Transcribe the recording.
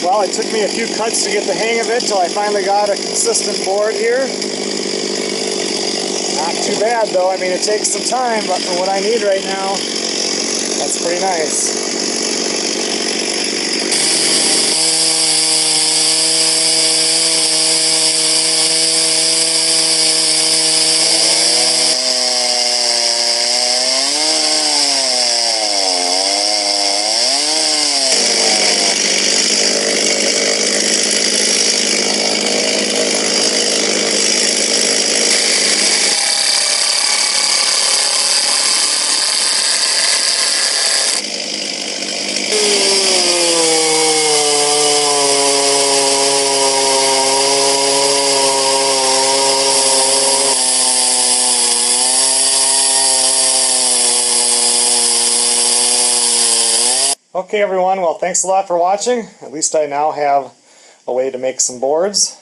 Well, it took me a few cuts to get the hang of it till I finally got a consistent board here. Not too bad though. I mean, it takes some time, but for what I need right now, that's pretty nice. Okay everyone, well thanks a lot for watching. At least I now have a way to make some boards.